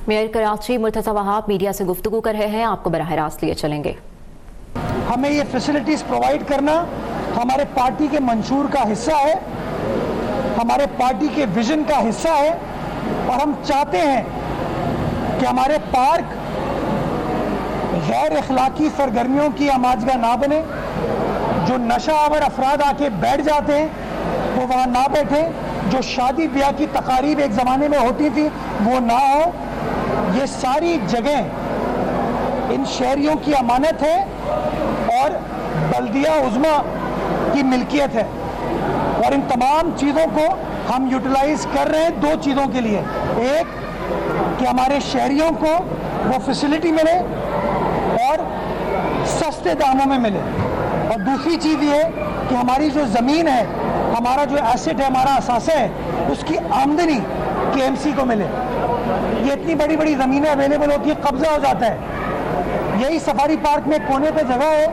Mayor Karachi Murtaza Wahab media से गुफ्तगू कर रहे हैं, आपको बराह रास्त लिए चलेंगे। हमें ये फैसिलिटीज़ प्रोवाइड करना हमारे पार्टी के मंशूर का हिस्सा है, हमारे पार्टी के विजन का हिस्सा है और हम चाहते हैं कि हमारे पार्क गैर अखलाकी सरगर्मियों की आमाजगा ना बने। जो नशा आवर अफराद आके बैठ जाते हैं वो वहाँ ना बैठे, जो शादी ब्याह की तकारीब एक ज़माने में होती थी वो ना हो। ये सारी जगह इन शहरियों की अमानत है और बल्दिया उज़्मा की मिल्कियत है और इन तमाम चीज़ों को हम यूटिलाइज कर रहे हैं दो चीज़ों के लिए। एक कि हमारे शहरियों को वो फैसिलिटी मिले और सस्ते दामों में मिले, और दूसरी चीज़ ये कि हमारी जो ज़मीन है, हमारा जो एसेट है, हमारा असासा है, उसकी आमदनी KMC को मिले। ये इतनी बड़ी बड़ी ज़मीनें अवेलेबल होती है, कब्जा हो जाता है। यही सफारी पार्क में कोने पे जगह है,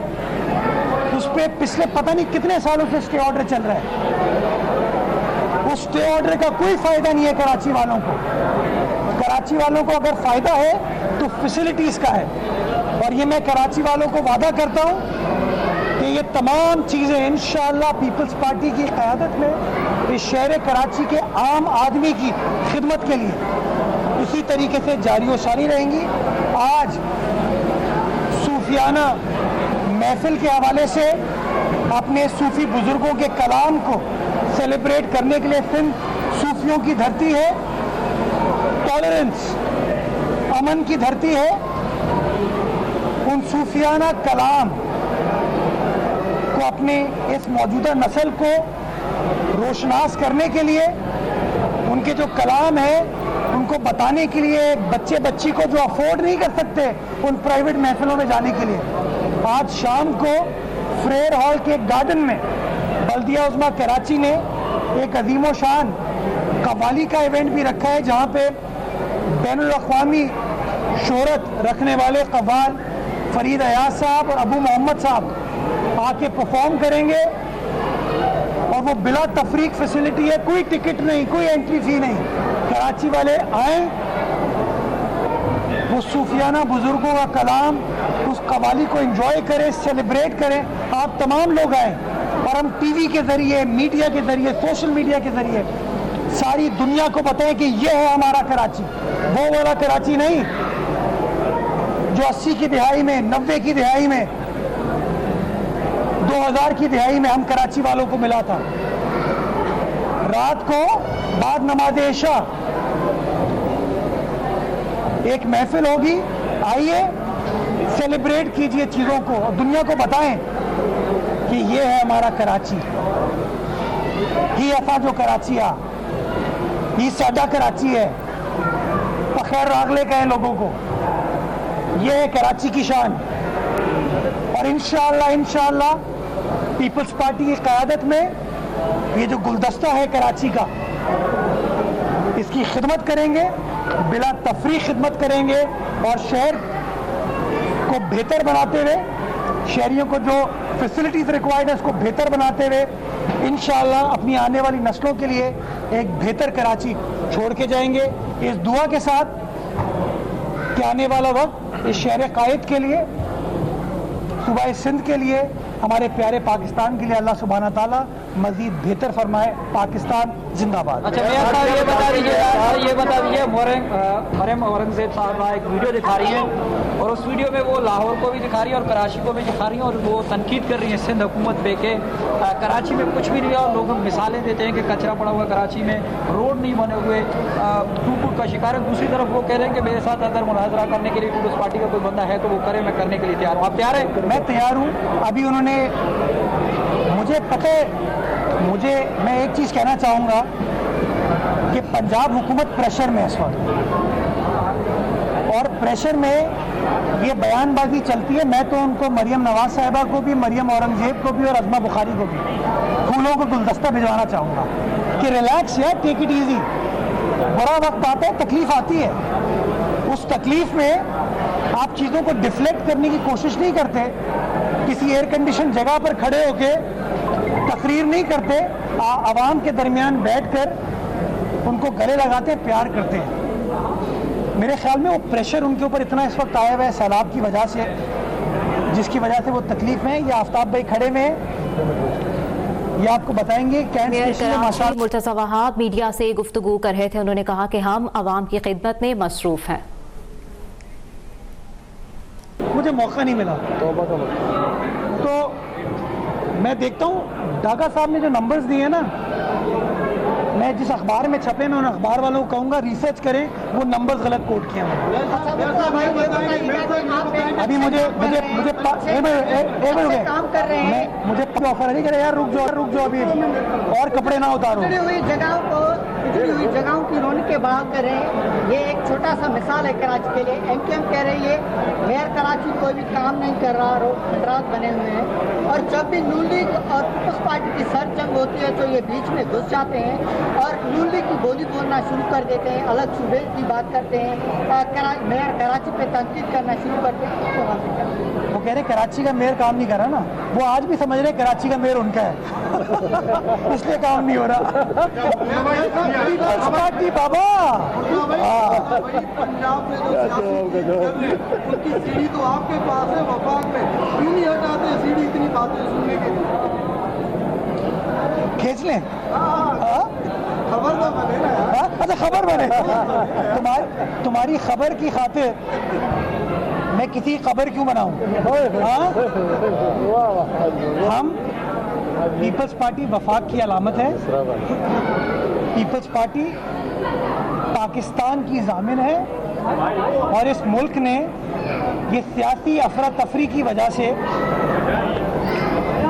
उस पर पिछले पता नहीं कितने सालों से स्टे ऑर्डर चल रहा है। उस स्टे ऑर्डर का कोई फ़ायदा नहीं है कराची वालों को। कराची वालों को अगर फ़ायदा है तो फैसिलिटीज़ का है, और ये मैं कराची वालों को वादा करता हूँ कि ये तमाम चीज़ें इंशाअल्लाह पीपल्स पार्टी की क़यादत में इस शहर कराची के आम आदमी की खिदमत के लिए इसी तरीके से जारी व सारी रहेंगी। आज सूफियाना महफिल के हवाले से अपने सूफी बुजुर्गों के कलाम को सेलिब्रेट करने के लिए सिंध सूफियों की धरती है, टॉलरेंस अमन की धरती है। उन सूफियाना कलाम को अपने इस मौजूदा नस्ल को रोशनास करने के लिए, उनके जो कलाम है उनको बताने के लिए, बच्चे बच्ची को जो अफोर्ड नहीं कर सकते उन प्राइवेट महफिलों में जाने के लिए, आज शाम को फ्रेयर हॉल के गार्डन में बल्दिया उज़्मा कराची ने एक अजीम शान कव्वाली का इवेंट भी रखा है, जहाँ पे बैनुल अक़वामी शोहरत रखने वाले कव्वाल फरीद अयाज साहब और अबू मोहम्मद साहब आके परफॉर्म करेंगे। और वो बिला तफरीक फैसिलिटी है, कोई टिकट नहीं, कोई एंट्री फी नहीं। कराची वाले आए, वो सूफियाना बुजुर्गों का कलाम, उस कव्वाली को एंजॉय करें, सेलिब्रेट करें। आप तमाम लोग आए और हम टीवी के ज़रिए, मीडिया के ज़रिए, सोशल मीडिया के ज़रिए सारी दुनिया को बताएं कि ये है हमारा कराची, वो वाला कराची नहीं जो 80 की दिहाई में, 90 की दिहाई में, 2000 की दिहाई में हम कराची वालों को मिला था। रात को बाद नमाज इशा एक महफिल होगी, आइए सेलिब्रेट कीजिए चीज़ों को और दुनिया को बताएं कि ये है हमारा कराची। ही ऐसा जो कराची आ, ये साडा कराची है, बखैर रागले कहें लोगों को, ये है कराची की शान। और इंशाअल्लाह पीपल्स पार्टी की क़यादत में ये जो गुलदस्ता है कराची का, इसकी खिदमत करेंगे, बिला तफरीक खिदमत करेंगे और शहर को बेहतर बनाते हुए, शहरियों को जो फैसिलिटीज़ रिक्वायर्ड है उसको बेहतर बनाते हुए इंशाअल्लाह अपनी आने वाली नस्लों के लिए एक बेहतर कराची छोड़ के जाएंगे। इस दुआ के साथ कि आने वाला वक्त इस शहर कायद के लिए, सूबा सिंध के लिए, हमारे प्यारे पाकिस्तान के लिए अल्लाह सुब्हाना ताला मजीद बेहतर फरमाए। पाकिस्तान जिंदाबाद। अच्छा मेयर साहब ये बता दीजिए मरियम औरंगजेब साहब एक वीडियो दिखा रही हैं और उस वीडियो में वो लाहौर को भी दिखा रही है और कराची को भी दिखा रही हैं और वो तनकीद कर रही हैं सिंध हुकूमत पे के कराची में कुछ भी नहीं है और लोग मिसालें देते हैं कि कचरा पड़ा हुआ कराची में, रोड नहीं बने हुए, टूट का शिकार है। दूसरी तरफ वो कह रहे हैं कि मेरे साथ अगर मुनाजरा करने के लिए पीपल्स पार्टी का कोई बंदा है तो वो करे, मैं करने के लिए तैयार हूँ। आप तैयार हैं? मैं तैयार हूँ। अभी उन्होंने, मुझे पता है, मैं एक चीज़ कहना चाहूँगा कि पंजाब हुकूमत प्रेशर में है इस वक्त, और प्रेशर में ये बयानबाजी चलती है। मैं तो उनको, मरियम नवाज साहिबा को भी, मरियम औरंगजेब को भी और अज़मा बुखारी को भी फूलों को गुलदस्ता भिजवाना चाहूँगा कि रिलैक्स यार, टेक इट ईजी। बड़ा वक्त आता है, तकलीफ आती है, उस तकलीफ में आप चीज़ों को डिफ्लेक्ट करने की कोशिश नहीं करते, किसी एयर कंडीशन जगह पर खड़े होके तकरीर नहीं करते, आवाम के दरमियान बैठकर उनको गले लगाते हैं, प्यार करते हैं। मेरे ख्याल में वो प्रेशर उनके ऊपर इतना इस वक्त आया हुआ है सैलाब की वजह से, जिसकी वजह से वो तकलीफ में है। या आफ्ताब भाई खड़े में ये आपको बताएंगे। कैंट स्टेशन में माशाअल्लाह मुर्तज़ा वहाब मीडिया से गुफ्तगू कर रहे थे। उन्होंने कहा कि हम आवाम की खिदमत में मसरूफ हैं। मुझे मौका नहीं मिला तो मैं देखता हूँ डागा साहब ने जो नंबर्स दिए ना, मैं जिस अखबार में छपे मैं उन अखबार वालों को कहूँगा रिसर्च करें, वो नंबर्स गलत कोट किए हैं। अभी मुझे ऑफर नहीं करे यार, रुक जाओ अभी और कपड़े ना उतारो। जगहों की रौनक के बहाल करें। ये एक छोटा सा मिसाल है कराची के लिए। एमकेएम कह रही है मेयर कराची कोई भी काम नहीं कर रहा, रोड खंडरात बने हुए हैं। और जब भी नून लीग और पीपल्स पार्टी की सर जंग होती है तो ये बीच में घुस जाते हैं और नून लीग की बोली बोलना शुरू कर देते हैं, अलग सूबे की बात करते हैं, मेयर कराची पे तनकीद करना शुरू करते हैं। वो कह रहे कराची का मेयर काम नहीं कर रहा ना, वो आज भी समझ रहे कराची का मेयर उनका है इसलिए काम नहीं हो रहा। पार्टी बाबा पंजाब में जो उनकी सीढ़ी तो आपके पास है, वफाक में क्यों नहीं हटाते सीढ़ी? इतनी बातें सुनने के लिए खींच लें। खबर तो बने ना। अच्छा खबर बने। तुम्हारी खबर की खातिर मैं किसी खबर क्यों बनाऊं? हम पीपल्स पार्टी वफाक की अलामत है। पीपल्स पार्टी पाकिस्तान की जामिन है और इस मुल्क ने ये सियासी अफरा तफरी की वजह से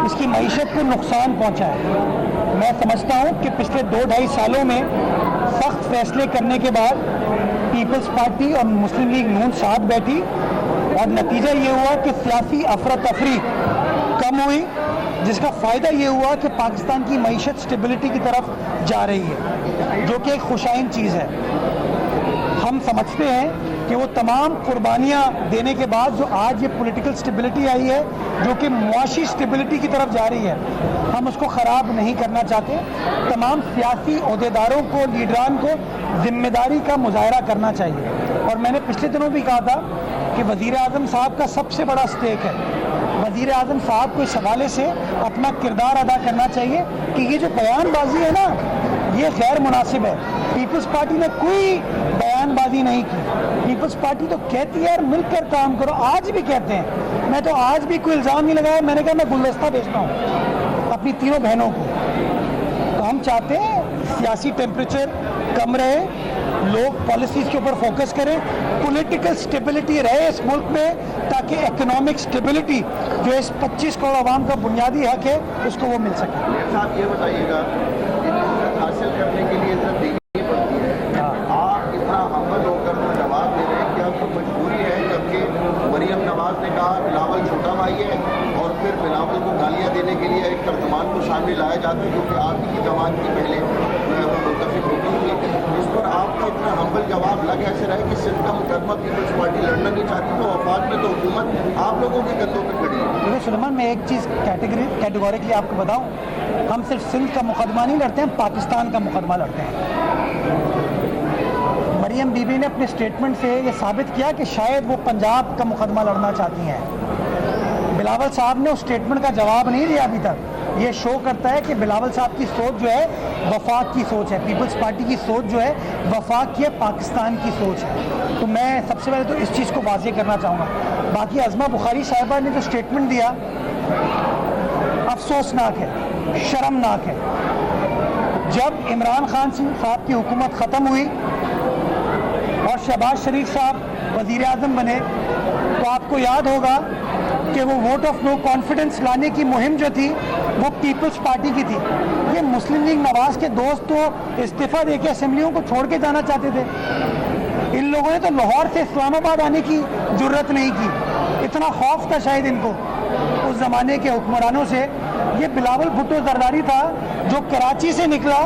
इसकी मईशत को नुकसान पहुंचा है। मैं समझता हूं कि पिछले 2-2.5 सालों में सख्त फैसले करने के बाद पीपल्स पार्टी और मुस्लिम लीग नून साथ बैठी और नतीजा ये हुआ कि सियासी अफरा तफरी कम हुई, जिसका फ़ायदा ये हुआ कि पाकिस्तान की मईशत स्टेबिलिटी की तरफ जा रही है, जो कि एक खुशाइन चीज़ है। हम समझते हैं कि वो तमाम कुर्बानियाँ देने के बाद जो आज ये पॉलिटिकल स्टेबिलिटी आई है, जो कि मुआशी स्टेबिलिटी की तरफ जा रही है, हम उसको ख़राब नहीं करना चाहते। तमाम सियासी ओहदेदारों को, लीडरान को जिम्मेदारी का मुजाहरा करना चाहिए। और मैंने पिछले दिनों भी कहा था कि वज़ीर आज़म साहब का सबसे बड़ा स्टेक है। वज़ीर आज़म साहब को इस हवाले से अपना किरदार अदा करना चाहिए कि ये जो बयानबाजी है ना, ये गैर मुनासिब है। पीपल्स पार्टी ने कोई बयानबाजी नहीं की। पीपल्स पार्टी तो कहती है यार मिलकर काम करो, आज भी कहते हैं। मैं तो आज भी कोई इल्ज़ाम नहीं लगाया, मैंने कहा मैं गुलदस्ता भेजता हूँ अपनी तीनों बहनों को। तो हम चाहते हैं सियासी टेम्परेचर कम रहे, लोग पॉलिसीज़ के ऊपर फोकस करें, पॉलिटिकल स्टेबिलिटी रहे इस मुल्क में, ताकि इकोनॉमिक स्टेबिलिटी जो इस 25 करोड़ आवाम का बुनियादी हक है उसको वो मिल सके। साहब ये बताइएगा, हासिल करने के लिए इज्जत देनी पड़ती है, आप इतना हमल होकर जवाब दे रहे हैं, क्या आपको मजबूरी है? जबकि मरियम नवाज ने कहा बिलावल छोटा भाई है और फिर बिलावल को गालियाँ देने के लिए एक तर्जुमान को सामने लाया जाता है, क्योंकि आप ही की जबान की पहले मुतफिक होती थी। इस पर आपका इतना हम्बल जवाब लग ऐसे रहे कि सिंध का मुकदमा पीपल्स पार्टी लड़ना नहीं चाहती, तो वफाक में तो हुकूमत आप लोगों के कंधों पर खड़ी है। देखिए सुलेमान, मैं एक चीज़ कैटेगोरिकली आपको बताऊं, हम सिर्फ सिंध का मुकदमा नहीं लड़ते हैं, पाकिस्तान का मुकदमा लड़ते हैं। मरियम बीबी ने अपने स्टेटमेंट से ये साबित किया कि शायद वो पंजाब का मुकदमा लड़ना चाहती हैं। बिलावल साहब ने उस स्टेटमेंट का जवाब नहीं दिया अभी तक। ये शो करता है कि बिलावल साहब की सोच जो है वफाक की सोच है, पीपल्स पार्टी की सोच जो है वफाक की है, पाकिस्तान की सोच है। तो मैं सबसे पहले तो इस चीज़ को वाज़ेह करना चाहूँगा। बाकी अज़मा बुखारी साहिबा ने जो स्टेटमेंट दिया अफसोसनाक है, शर्मनाक है। जब इमरान खान साहब की हुकूमत ख़त्म हुई और शहबाज शरीफ साहब वज़ीर आज़म बने, तो आपको याद होगा कि वो वोट ऑफ नो कॉन्फिडेंस लाने की मुहिम जो थी वो पीपल्स पार्टी की थी। ये मुस्लिम लीग नवाज के दोस्त तो इस्तीफ़ा देके असेंबलियों को छोड़ के जाना चाहते थे। इन लोगों ने तो लाहौर से इस्लामाबाद आने की जुर्रत नहीं की, इतना खौफ था शायद इनको उस ज़माने के हुक्मरानों से। ये बिलावल भुट्टो जरदारी था जो कराची से निकला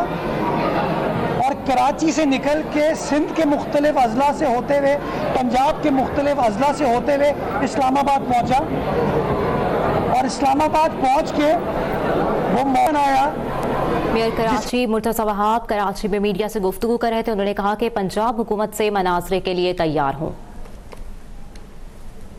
और कराची से निकल के सिंध के मुख्तलिफ अजला से होते हुए, पंजाब के मुख्तलिफ अजला से होते हुए इस्लामाबाद पहुंचा और इस्लामाबाद पहुंच के वो मौन आया मेयर कराची मुर्तज़ा वहाब कराची में मीडिया से गुफ्तगू कर रहे थे। उन्होंने कहा कि पंजाब हुकूमत से मनाजरे के लिए तैयार हूँ।